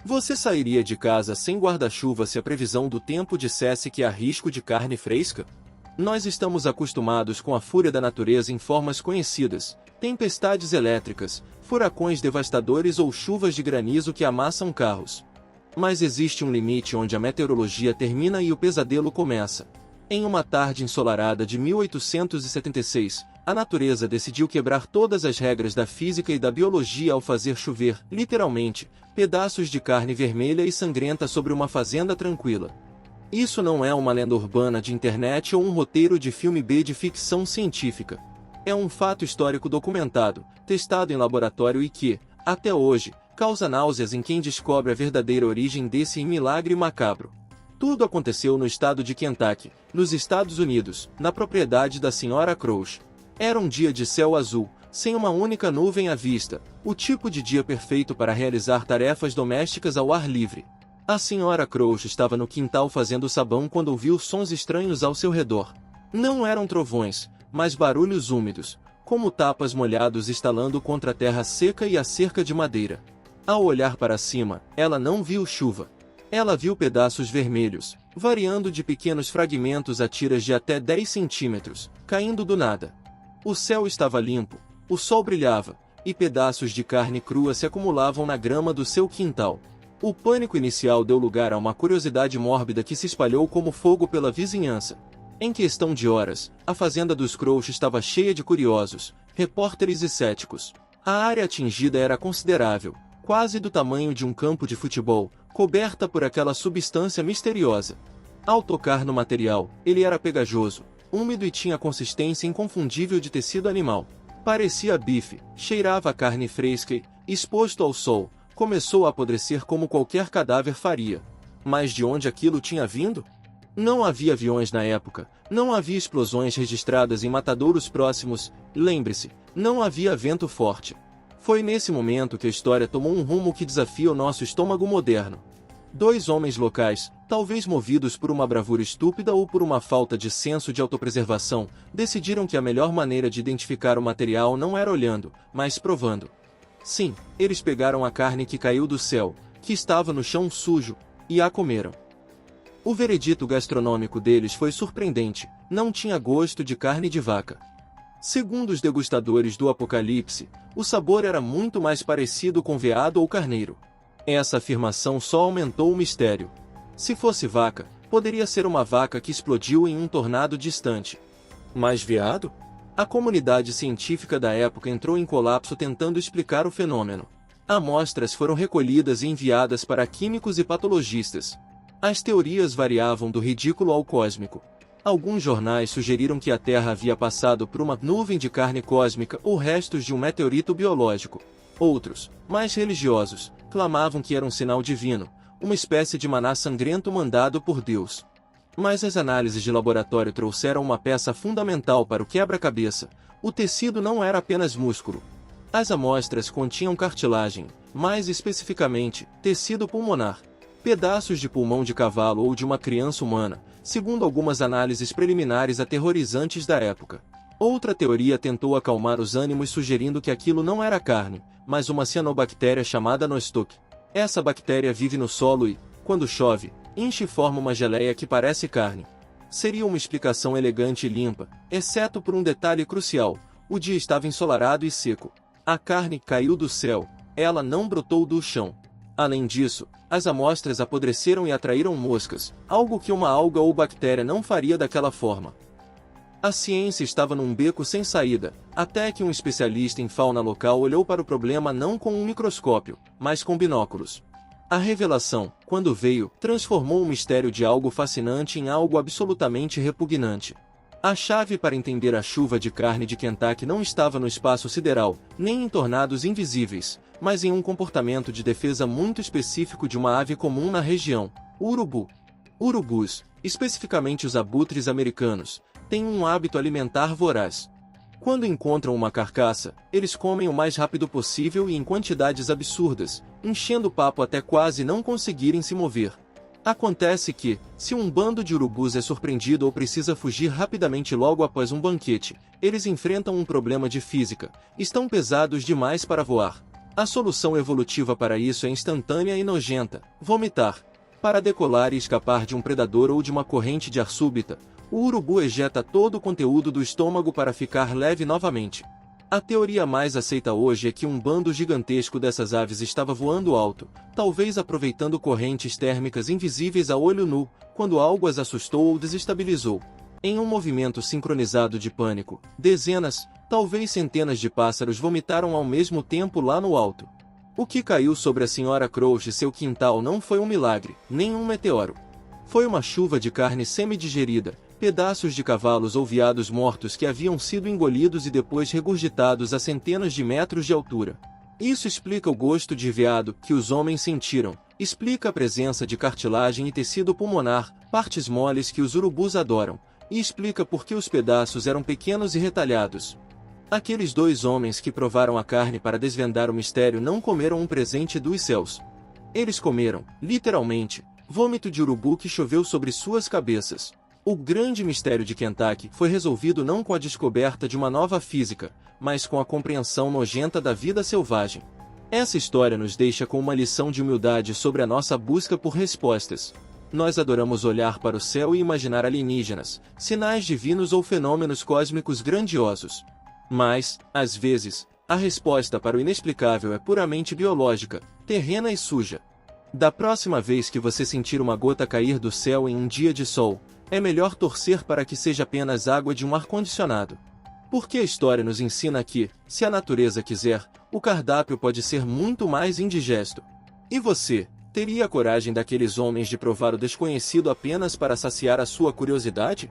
Você sairia de casa sem guarda-chuva se a previsão do tempo dissesse que há risco de carne fresca? Nós estamos acostumados com a fúria da natureza em formas conhecidas, tempestades elétricas, furacões devastadores ou chuvas de granizo que amassam carros. Mas existe um limite onde a meteorologia termina e o pesadelo começa. Em uma tarde ensolarada de 1876, a natureza decidiu quebrar todas as regras da física e da biologia ao fazer chover, literalmente, pedaços de carne vermelha e sangrenta sobre uma fazenda tranquila. Isso não é uma lenda urbana de internet ou um roteiro de filme B de ficção científica. É um fato histórico documentado, testado em laboratório e que, até hoje, causa náuseas em quem descobre a verdadeira origem desse milagre macabro. Tudo aconteceu no estado de Kentucky, nos Estados Unidos, na propriedade da Sra. Crouch. Era um dia de céu azul, sem uma única nuvem à vista, o tipo de dia perfeito para realizar tarefas domésticas ao ar livre. A Sra. Crouch estava no quintal fazendo sabão quando ouviu sons estranhos ao seu redor. Não eram trovões, mas barulhos úmidos, como tapas molhados estalando contra a terra seca e a cerca de madeira. Ao olhar para cima, ela não viu chuva. Ela viu pedaços vermelhos, variando de pequenos fragmentos a tiras de até 10 centímetros, caindo do nada. O céu estava limpo, o sol brilhava, e pedaços de carne crua se acumulavam na grama do seu quintal. O pânico inicial deu lugar a uma curiosidade mórbida que se espalhou como fogo pela vizinhança. Em questão de horas, a fazenda dos Crouch estava cheia de curiosos, repórteres e céticos. A área atingida era considerável, quase do tamanho de um campo de futebol, coberta por aquela substância misteriosa. Ao tocar no material, ele era pegajoso, úmido e tinha consistência inconfundível de tecido animal. Parecia bife, cheirava a carne fresca e, exposto ao sol, começou a apodrecer como qualquer cadáver faria. Mas de onde aquilo tinha vindo? Não havia aviões na época, não havia explosões registradas em matadouros próximos, lembre-se, não havia vento forte. Foi nesse momento que a história tomou um rumo que desafia o nosso estômago moderno. Dois homens locais, talvez movidos por uma bravura estúpida ou por uma falta de senso de autopreservação, decidiram que a melhor maneira de identificar o material não era olhando, mas provando. Sim, eles pegaram a carne que caiu do céu, que estava no chão sujo, e a comeram. O veredito gastronômico deles foi surpreendente, não tinha gosto de carne de vaca. Segundo os degustadores do Apocalipse, o sabor era muito mais parecido com veado ou carneiro. Essa afirmação só aumentou o mistério. Se fosse vaca, poderia ser uma vaca que explodiu em um tornado distante. Mas veado? A comunidade científica da época entrou em colapso tentando explicar o fenômeno. Amostras foram recolhidas e enviadas para químicos e patologistas. As teorias variavam do ridículo ao cósmico. Alguns jornais sugeriram que a Terra havia passado por uma nuvem de carne cósmica ou restos de um meteorito biológico. Outros, mais religiosos, clamavam que era um sinal divino, uma espécie de maná sangrento mandado por Deus. Mas as análises de laboratório trouxeram uma peça fundamental para o quebra-cabeça: o tecido não era apenas músculo. As amostras continham cartilagem, mais especificamente, tecido pulmonar. Pedaços de pulmão de cavalo ou de uma criança humana, segundo algumas análises preliminares aterrorizantes da época. Outra teoria tentou acalmar os ânimos sugerindo que aquilo não era carne, mas uma cianobactéria chamada Nostoc. Essa bactéria vive no solo e, quando chove, enche e forma uma geleia que parece carne. Seria uma explicação elegante e limpa, exceto por um detalhe crucial: o dia estava ensolarado e seco. A carne caiu do céu, ela não brotou do chão. Além disso, as amostras apodreceram e atraíram moscas, algo que uma alga ou bactéria não faria daquela forma. A ciência estava num beco sem saída, até que um especialista em fauna local olhou para o problema não com um microscópio, mas com binóculos. A revelação, quando veio, transformou o mistério de algo fascinante em algo absolutamente repugnante. A chave para entender a chuva de carne de Kentucky não estava no espaço sideral, nem em tornados invisíveis, mas em um comportamento de defesa muito específico de uma ave comum na região: o urubu. Urubus, especificamente os abutres americanos, têm um hábito alimentar voraz. Quando encontram uma carcaça, eles comem o mais rápido possível e em quantidades absurdas, enchendo o papo até quase não conseguirem se mover. Acontece que, se um bando de urubus é surpreendido ou precisa fugir rapidamente logo após um banquete, eles enfrentam um problema de física: estão pesados demais para voar. A solução evolutiva para isso é instantânea e nojenta: vomitar. Para decolar e escapar de um predador ou de uma corrente de ar súbita, o urubu ejeta todo o conteúdo do estômago para ficar leve novamente. A teoria mais aceita hoje é que um bando gigantesco dessas aves estava voando alto, talvez aproveitando correntes térmicas invisíveis a olho nu, quando algo as assustou ou desestabilizou. Em um movimento sincronizado de pânico, dezenas, talvez centenas de pássaros vomitaram ao mesmo tempo lá no alto. O que caiu sobre a Sra. Crouch e seu quintal não foi um milagre, nem um meteoro. Foi uma chuva de carne semi-digerida, pedaços de cavalos ou veados mortos que haviam sido engolidos e depois regurgitados a centenas de metros de altura. Isso explica o gosto de veado que os homens sentiram, explica a presença de cartilagem e tecido pulmonar, partes moles que os urubus adoram, e explica por que os pedaços eram pequenos e retalhados. Aqueles dois homens que provaram a carne para desvendar o mistério não comeram um presente dos céus. Eles comeram, literalmente, vômito de urubu que choveu sobre suas cabeças. O grande mistério de Kentucky foi resolvido não com a descoberta de uma nova física, mas com a compreensão nojenta da vida selvagem. Essa história nos deixa com uma lição de humildade sobre a nossa busca por respostas. Nós adoramos olhar para o céu e imaginar alienígenas, sinais divinos ou fenômenos cósmicos grandiosos. Mas, às vezes, a resposta para o inexplicável é puramente biológica, terrena e suja. Da próxima vez que você sentir uma gota cair do céu em um dia de sol, é melhor torcer para que seja apenas água de um ar-condicionado. Porque a história nos ensina que, se a natureza quiser, o cardápio pode ser muito mais indigesto. E você, teria a coragem daqueles homens de provar o desconhecido apenas para saciar a sua curiosidade?